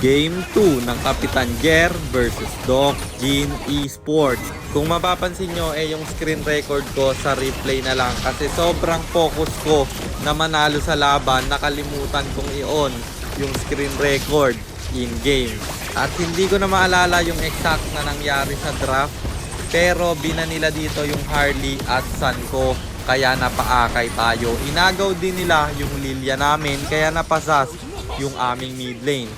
Game 2 ng Kapitan Jer versus Doc Gene Esports. Kung mapapansin nyo, yung screen record ko sa replay na lang kasi sobrang focus ko na manalo sa laban. Nakalimutan kong i-on yung screen record in-game. At hindi ko na maalala yung exact na nangyari sa draft, pero binanila dito yung Harley at Sun ko, kaya napaakay tayo. Inagaw din nila yung Lilia namin, kaya napasas yung aming mid lane.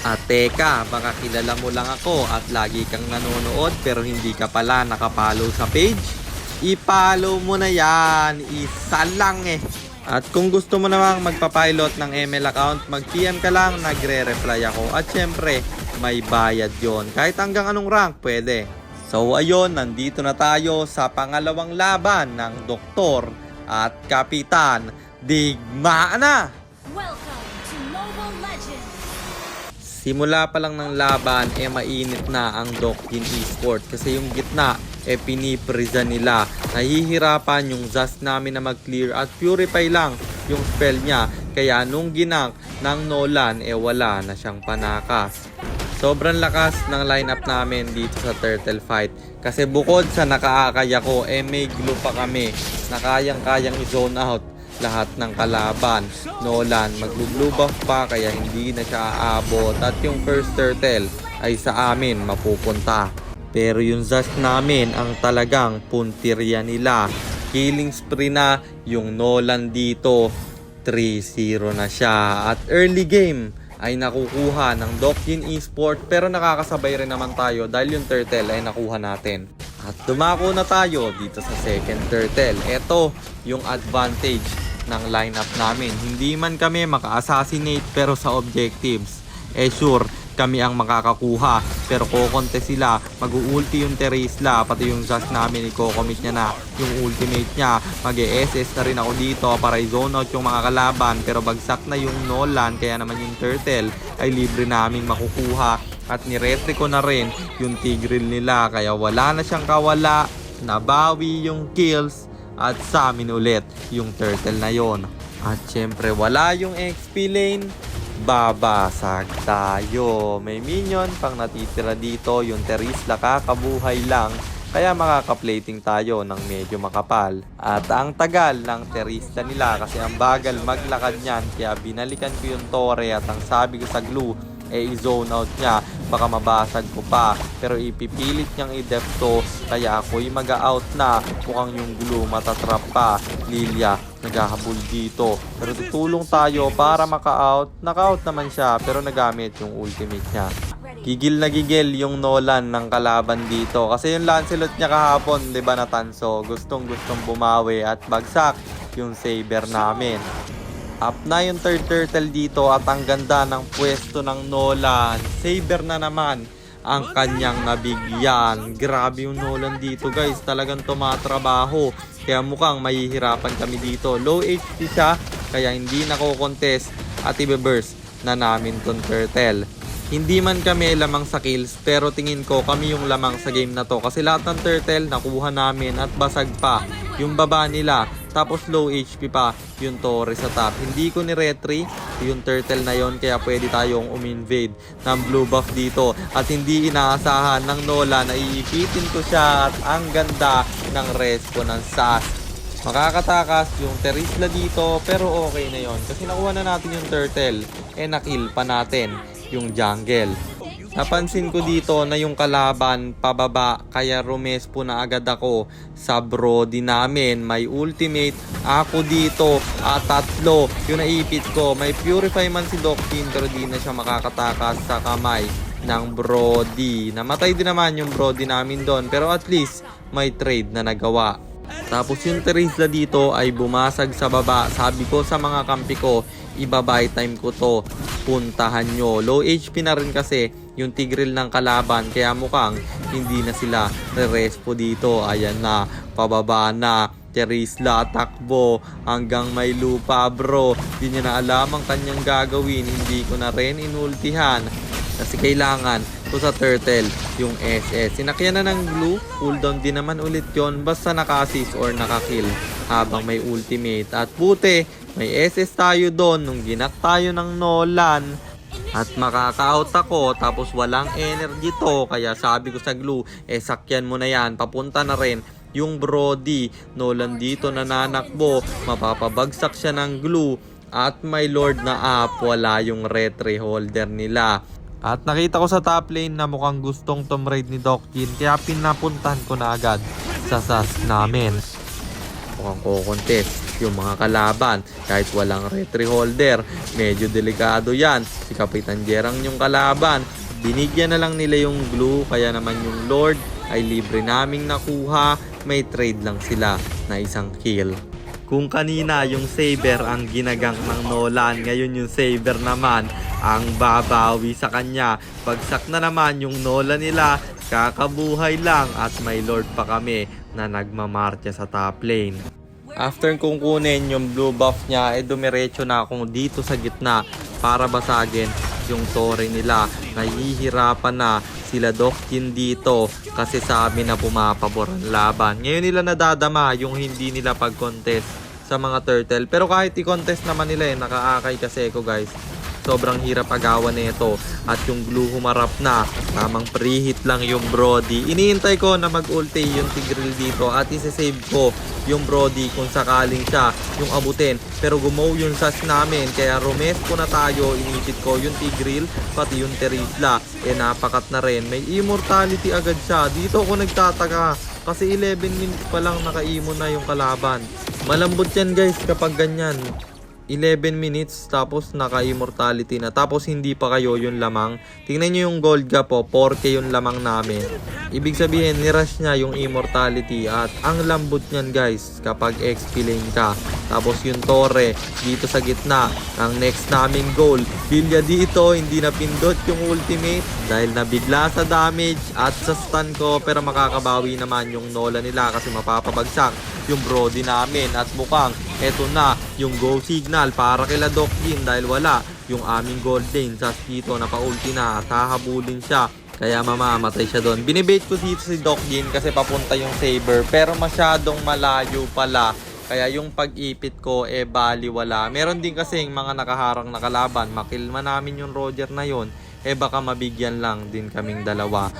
At teka, baka kilala mo lang ako at lagi kang nanonood pero hindi ka pala nakapollow sa page. I-follow mo na yan, isa lang eh. At kung gusto mo namang magpapilot ng ML account, mag-PM ka lang, nagre-reply ako. At syempre, may bayad yon. Kahit hanggang anong rank, pwede. So ayun, nandito na tayo sa pangalawang laban ng Doktor at Kapitan. Digmaan na! Welcome to Mobile Legends! Simula pa lang ng laban, mainit na ang Doc Gene Esports kasi yung gitna, piniprisa nila. Nahihirapan yung Zas namin na mag-clear at purify lang yung spell niya. Kaya nung ginank ng Nolan, wala na siyang panakas. Sobrang lakas ng lineup namin dito sa turtle fight. Kasi bukod sa nakaakay ako, may glue pa kami na kayang-kayang i-zone out lahat ng kalaban. Nolan magblue buff pa kaya hindi na siya aabot at yung first turtle ay sa amin mapupunta. Pero yung Zas namin ang talagang puntirya nila. Killing spree na yung Nolan dito. 3-0 na siya at early game ay nakukuha ng Doc Gene Esports pero nakakasabay rin naman tayo dahil yung turtle ay nakuha natin. At dumako na tayo dito sa second turtle. Ito yung advantage ng lineup namin. Hindi man kami maka-assassinate pero sa objectives, sure kami ang makakakuha. Pero kokontest sila, mag-ulti yung Terizla, pati yung Zas namin, i-commit niya na yung ultimate niya. Mag-SS na rin ako dito para i-zone out yung mga kalaban. Pero bagsak na yung Nolan, kaya naman yung turtle ay libre naming makukuha. At niretry ko na rin yung Tigreal nila, kaya wala na siyang kawala. Nabawi yung kills at sa amin ulit yung turtle na yon. At syempre wala yung XP lane, babasag tayo. May minion pang natitira dito, yung Terizla kakabuhay lang, kaya makaka-plating tayo ng medyo makapal. At ang tagal ng Terizla nila kasi ang bagal maglakad niyan, kaya binalikan ko yung Torre at ang sabi ko sa glue, i-zone out niya, baka mabasag ko pa. Pero ipipilit niyang i-def to, kaya ako'y mag-out na. Mukhang yung glue matatrap pa. Lilia naghahabol dito, pero tutulong tayo para maka-out. Naka-out naman siya pero nagamit yung ultimate niya. Gigil na gigil yung Nolan ng kalaban dito kasi yung Lancelot niya kahapon, di ba, natanso. Gustong bumawi at bagsak yung saber namin. Up na yung third turtle dito at ang ganda ng pwesto ng Nolan. Saber na naman ang kanyang nabigyan. Grabe yung Nolan dito, guys. Talagang tumatrabaho. Kaya mukhang mahihirapan kami dito. Low HP siya, kaya hindi nako-contest at i-burst na namin ton turtle. Hindi man kami lamang sa kills, pero tingin ko kami yung lamang sa game na to. Kasi lahat ng turtle nakuha namin at basag pa yung baba nila. Tapos low HP pa yung Torre sa top. Hindi ko ni-retry yung turtle na yon, kaya pwede tayong uminvade ng blue buff dito. At hindi inaasahan ng Nola na iipitin ko siya at ang ganda ng respo ng Zas. Makakatakas yung Terizla dito pero okay na yon kasi nakuha na natin yung turtle. Nakill pa natin yung jungle. Napansin ko dito na yung kalaban pababa kaya rumespo na agad ako sa Brody namin. May ultimate ako dito at tatlo yung naipit ko. May purify man si Doc Gene pero di na siya makakatakas sa kamay ng Brody. Namatay din naman yung Brody namin doon pero at least may trade na nagawa. Tapos yung Terizla dito ay bumasag sa baba. Sabi ko sa mga kampi ko, iba-buy time ko to, puntahan nyo. Low HP na rin kasi yung Tigreal ng kalaban, kaya mukhang hindi na sila re-respo dito. Ayan na, pababa na. Terizla takbo hanggang may lupa, bro. Hindi niya na alam ang kanyang gagawin. Hindi ko na rin inultihan kasi kailangan to sa turtle yung SS. Sinakyan na ng blue, cooldown din naman ulit yon basta naka-assist or naka-kill habang may ultimate. At buti may SS tayo doon nung ginak tayo ng Nolan. at makaka-out ako tapos walang energy to. Kaya sabi ko sa glue, sakyan mo na yan, papunta na rin yung Brody. Nolan dito nananakbo, mapapabagsak siya ng glue at my lord na up, wala yung retry holder nila. At nakita ko sa top lane na mukhang gustong Tomb Raid ni Doc Jin, kaya pinapuntahan ko na agad sa SAS namin. Mukhang ko-contest yung mga kalaban kahit walang retry holder. Medyo delikado yan. Si Kapitan Jerang yung kalaban. Binigyan na lang nila yung glue, kaya naman yung Lord ay libre naming nakuha. May trade lang sila na isang kill. Kung kanina yung Saber ang ginagank ng Nolan, ngayon yung Saber naman ang babawi sa kanya. Bagsak na naman yung Nolan nila, kakabuhay lang at may Lord pa kami na nagmamarcha sa top lane. After kong kunin yung blue buff niya, dumiretso na akong dito sa gitna para basagin yung torre nila. Nahihirapan na sila Doc Jin dito kasi sabi na pumapabor ang laban. Ngayon nila nadadama yung hindi nila pag-contest sa mga turtle. Pero kahit i-contest naman nila nakaakay kasi ako guys. Sobrang hirap agawan nito at yung glue humarap na. Tamang preheat lang yung Brody. Iniintay ko na mag-ulti yung Tigreal dito at isasave ko yung Brody kung sakaling siya yung abutin. Pero gumaw yung SAS namin kaya rumespo na tayo. Inipit ko yung Tigreal pati yung Terizla. Napakat na rin. May immortality agad siya. Dito ako nagtataka kasi 11 minutes pa lang naka-imo na yung kalaban. Malambot yan guys kapag ganyan. 11 minutes tapos naka-immortality na tapos hindi pa kayo yung lamang. Tingnan nyo yung gold gap po, 4k yung lamang namin. Ibig sabihin nirush niya yung immortality at ang lambot niyan guys kapag XP lane ka. Tapos yung torre dito sa gitna, ang next naming goal. Bilya dito, hindi na pindot yung ultimate dahil nabigla sa damage at sa stun ko, pero makakabawi naman yung Nolan nila kasi mapapabagsak yung Brody namin at mukhang eto na yung go signal para kila Doc Jin dahil wala yung aming gold lane. SAS dito napa-ulti na at hahabulin siya kaya mamamatay siya doon. Binibait ko dito si Doc Jin kasi papunta yung Saber pero masyadong malayo pala. Kaya yung pag-ipit ko baliwala. Meron din kasing mga nakaharang na kalaban. Makilma namin yung Roger na yon, baka mabigyan lang din kaming dalawa.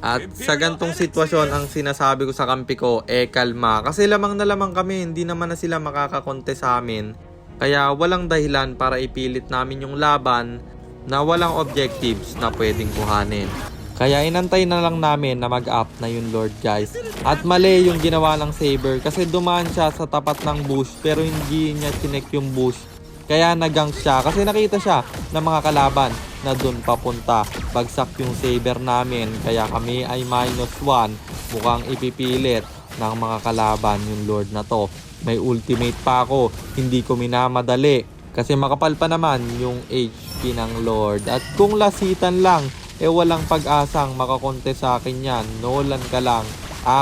At sa gantong sitwasyon, ang sinasabi ko sa kampi ko, kalma. Kasi lamang na lamang kami, hindi naman na sila makakakonte sa amin. Kaya walang dahilan para ipilit namin yung laban na walang objectives na pwedeng kuhanin. Kaya inantay na lang namin na mag-up na yung Lord guys. At mali yung ginawa ng Saber kasi dumaan siya sa tapat ng bush pero hindi niya chinek yung bush. Kaya nagang siya kasi nakita siya ng mga kalaban na dun papunta. Bagsak yung Saber namin kaya kami ay -1. Mukhang ipipilit ng mga kalaban yung Lord na to. May ultimate pa ako, hindi ko minamadali kasi makapal pa naman yung HP ng Lord. At kung lasitan lang, walang pag-asang makakonte sa akin yan. Nolan ka lang,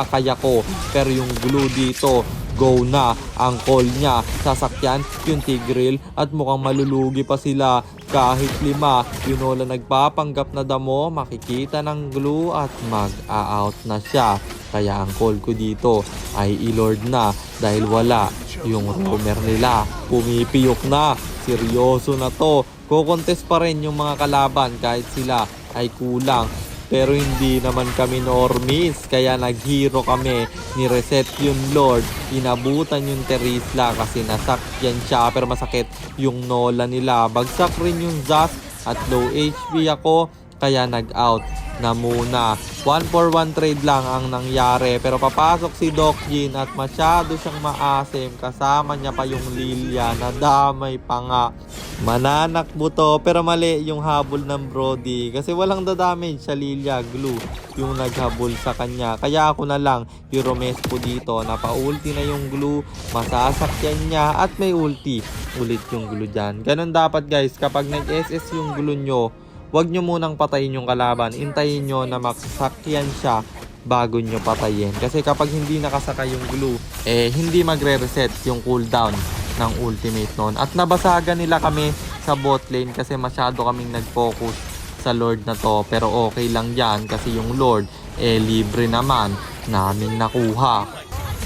kaya ko. Pero yung glue dito, go na. Ang call niya, sasakyan yung Tigreal at mukhang malulugi pa sila. Kahit 5, yung Nolan nagpapanggap na damo, makikita ng glue at mag-out na siya. Kaya ang call ko dito ay i-Lord na dahil wala yung roamer nila. Pumipiyok na. Seryoso na to. Kukontest pa rin yung mga kalaban kahit sila ay kulang. Pero hindi naman kami normies. Kaya nag-hero kami. Ni-reset yung Lord. Inabutan yung Terizla kasi nasakyan siya. Pero masakit yung Nolan nila. Bagsak rin yung Zas at low HP ako. Kaya nag-out na muna. 1-for-1 trade lang ang nangyari. Pero papasok si Doc Jin at masyado siyang maasim. Kasama niya pa yung Lilia na damay pa nga. Mananakbo to pero mali yung habol ng Brody. Kasi walang dadamage sa Lilia. Glue yung naghabol sa kanya. Kaya ako na lang yung Romespo dito. Napa-ulti na yung glue. Masasakyan niya at may ulti. Ulit yung glue dyan. Ganon dapat guys. Kapag nag-SS yung glue nyo, huwag nyo munang patayin yung kalaban. Intayin nyo na maksakyan siya bago nyo patayin. Kasi kapag hindi nakasakay yung glue, hindi magre-reset yung cooldown ng ultimate nun. At nabasagan nila kami sa bot lane kasi masyado kaming nag-focus sa Lord na to. Pero okay lang yan kasi yung Lord, libre naman namin nakuha.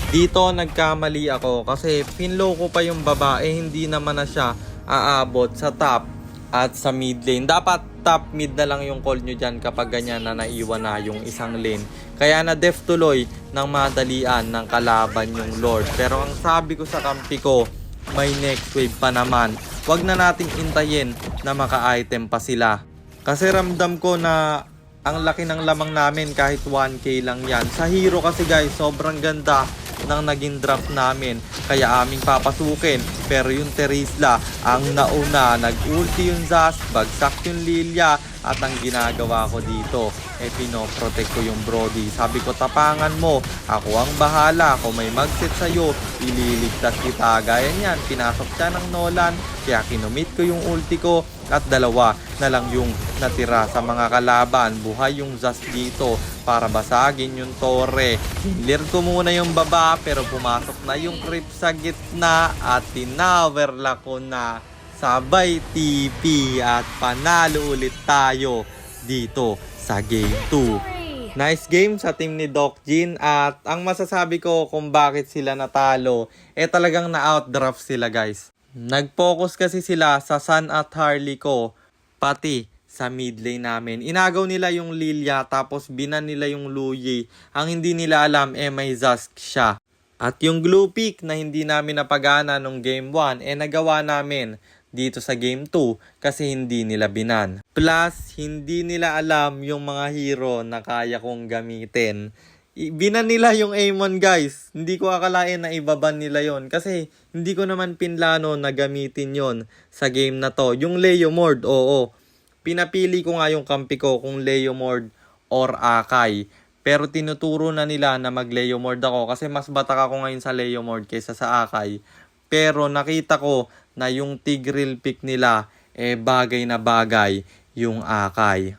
Dito nagkamali ako kasi pinlow ko pa yung baba, hindi naman na siya aabot sa top. at sa mid lane. Dapat top mid na lang yung call nyo dyan kapag ganyan na naiwan na yung isang lane. Kaya na def tuloy ng madalian ng kalaban yung Lord. Pero ang sabi ko sa kampi ko, may next wave pa naman. Huwag na nating intayin na maka-item pa sila. Kasi ramdam ko na ang laki ng lamang namin kahit 1k lang yan. Sa hero kasi guys, sobrang ganda ng naging draft namin. Kaya aming papasukin. Pero yung Terizla, ang nauna, nag-ulti yung Zas, bagsak yung Lilia. At ang ginagawa ko dito, pinoprotect ko yung Brody. Sabi ko, tapangan mo. Ako ang bahala. Kung may mag-set sa'yo, ililigtas kita. Gaya niyan, pinasok siya ng Nolan. Kaya kinumit ko yung ulti ko. At dalawa na lang yung natira sa mga kalaban. Buhay yung Zas dito para basagin yung Torre. Clear ko muna yung baba pero pumasok na yung creep sa gitna at tinawerla ko na. Sabay TP at panalo ulit tayo dito sa Game 2. Nice game sa team ni Doc Jin at ang masasabi ko kung bakit sila natalo, talagang na-outdraft sila guys. Nag-focus kasi sila sa Sun at Harley ko, pati sa mid lane namin. Inagaw nila yung Lilia tapos binan nila yung Luyi. Ang hindi nila alam may Zask siya. At yung Glue Pick na hindi namin napagana nung Game 1 nagawa namin dito sa Game 2 kasi hindi nila binan. Plus, hindi nila alam yung mga hero na kaya kong gamitin. Binan nila yung Amon guys. Hindi ko akalain na ibaban nila yon kasi hindi ko naman pinlano na gamitin yon sa game na to. Yung Leomord, oo. Pinapili ko nga yung kampi ko kung Leomord or Akai. Pero tinuturo na nila na mag Leomord ako kasi mas batak ako ngayon sa Leomord kaysa sa Akai. Pero nakita ko na yung Tigreal pick nila bagay na bagay yung Akai.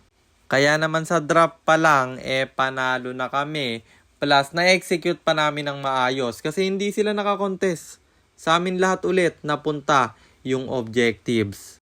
Kaya naman sa drop pa lang panalo na kami. Plus na-execute pa namin ng maayos kasi hindi sila nakakontest. Sa amin lahat ulit napunta yung objectives.